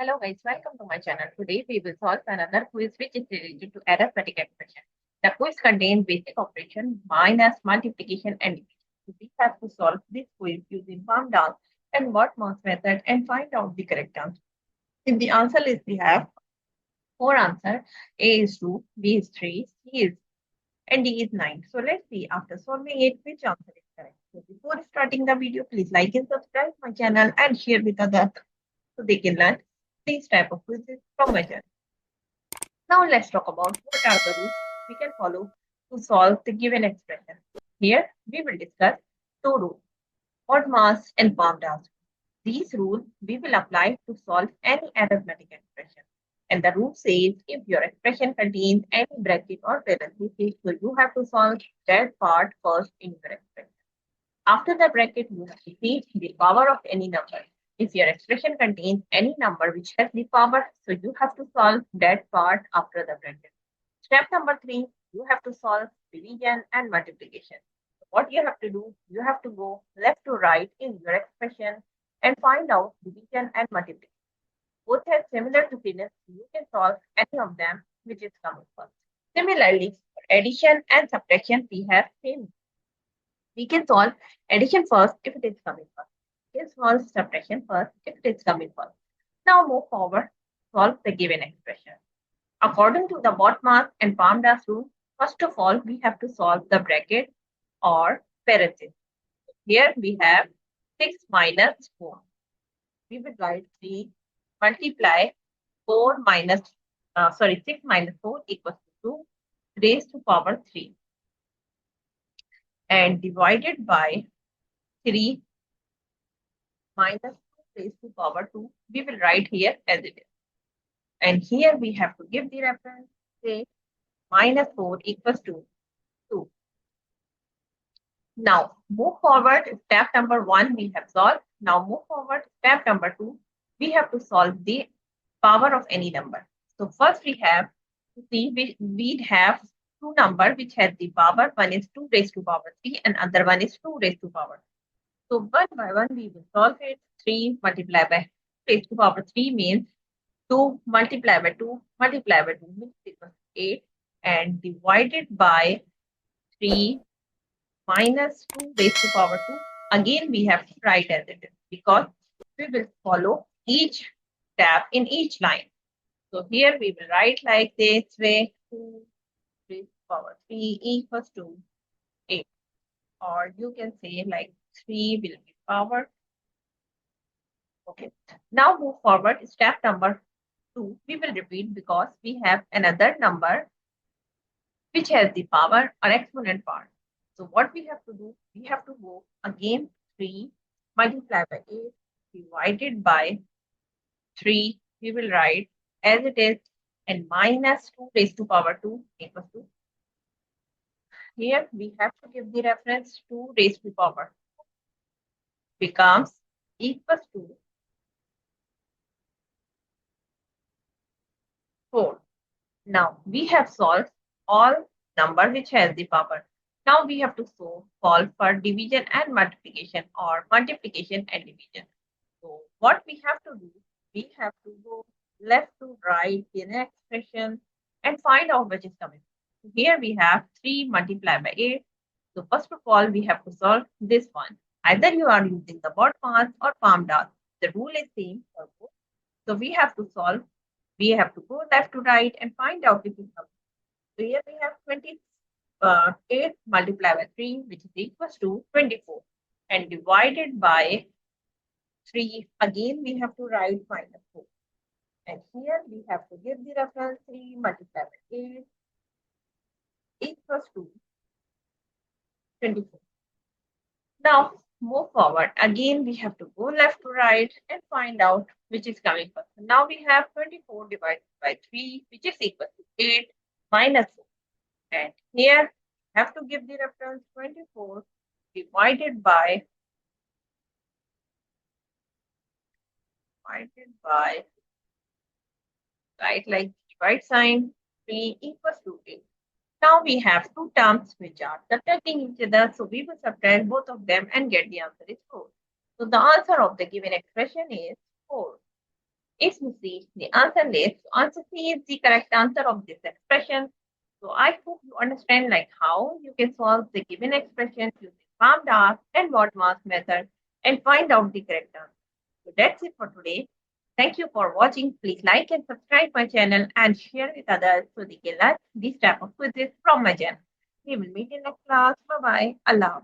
Hello guys, welcome to my channel. Today we will solve another quiz which is related to arithmetic expression. The quiz contains basic operation, minus, multiplication and division. So we have to solve this quiz using palm down and word mass method and find out the correct answer. In the answer list we have four answers. A is 2, B is 3, C is and D is 9. So let's see after solving it which answer is correct. So before starting the video, please like and subscribe my channel and share with others so they can learn these type of quizzes from my channel. Now let's talk about what are the rules we can follow to solve the given expression. Here we will discuss two rules, odd mass and palm down. These rules we will apply to solve any arithmetic expression. And the rule says if your expression contains any bracket or parenthesis, so you have to solve that part first in your expression. After the bracket, you have to see the power of any number. If your expression contains any number which has the power, so you have to solve that part after the bracket. Step number 3, you have to solve division and multiplication. So what you have to do, you have to go left to right in your expression and find out division and multiplication. Both have similar precedence, you can solve any of them which is coming first. Similarly, for addition and subtraction, we have same. We can solve addition first if it is coming first. We can solve subtraction first if it is coming first. Now move forward, solve the given expression. According to the BODMAS and PAMDAS rule, first of all, we have to solve the bracket or parenthesis. Here we have 6 minus 4. We will write 3 multiply 4 minus, 6 minus 4 equals to 2 raised to power 3 and divided by 3 minus 2 raised to power 2. We will write here as it is. And here we have to give the reference, say minus 4 equals to 2. Now move forward, step number 1 we have solved. Now move forward, step number 2, we have to solve the power of any number. So first we have to see we have two numbers which has the power. One is 2 raised to power 3 and other one is 2 raised to power 2. So one by one we will solve it. 3 multiplied by 2 raised to power 3 means 2 multiplied by 2 multiplied by 2 which equals 8 and divided by 3 minus 2 raised to power 2. Again we have to write as it is because we will follow each step in each line. So here we will write like this way, 2 raised to power 3 equals to 8. Or you can say like 3 will be power. Okay. Now move forward, step number 2. We will repeat because we have another number which has the power or exponent part. So what we have to do, we have to go again 3 multiplied by 8 divided by 3. We will write as it is and minus 2 raised to power 2 equals to. Here we have to give the reference 2 raised to power becomes equals to 4. Now we have solved all number which has the power. Now we have to solve for division and multiplication or multiplication and division. So what we have to do, we have to go left to right in an expression and find out which is coming. So here we have 3 multiplied by 8. So first of all, we have to solve this one. Either you are using the BODMAS or PAMDAS. The rule is same for both. So we have to solve. We have to go left to right and find out which is coming. So here we have 28 multiplied by 3, which is equals to 24. And divided by 3, again we have to write minus 4. And here we have to give the reference 3 multiplied by 8 equals to 24. Now move forward. Again, we have to go left to right and find out which is coming first. Now we have 24 divided by 3, which is equal to 8 minus 4. And here we have to give the reference 24 divided by right like divide sign 3 equals to 8. Now we have two terms which are subtracting each other. So we will subtract both of them and get the answer is 4. So the answer of the given expression is 4. If you see the answer list, answer C is the correct answer of this expression. So I hope you understand like how you can solve the given expression using PAMDAS and BODMAS method and find out the correct answer. So that's it for today. Thank you for watching. Please like and subscribe my channel and share with others so they can learn this type of quizzes from my channel. We will meet in next class. Bye bye. Allah.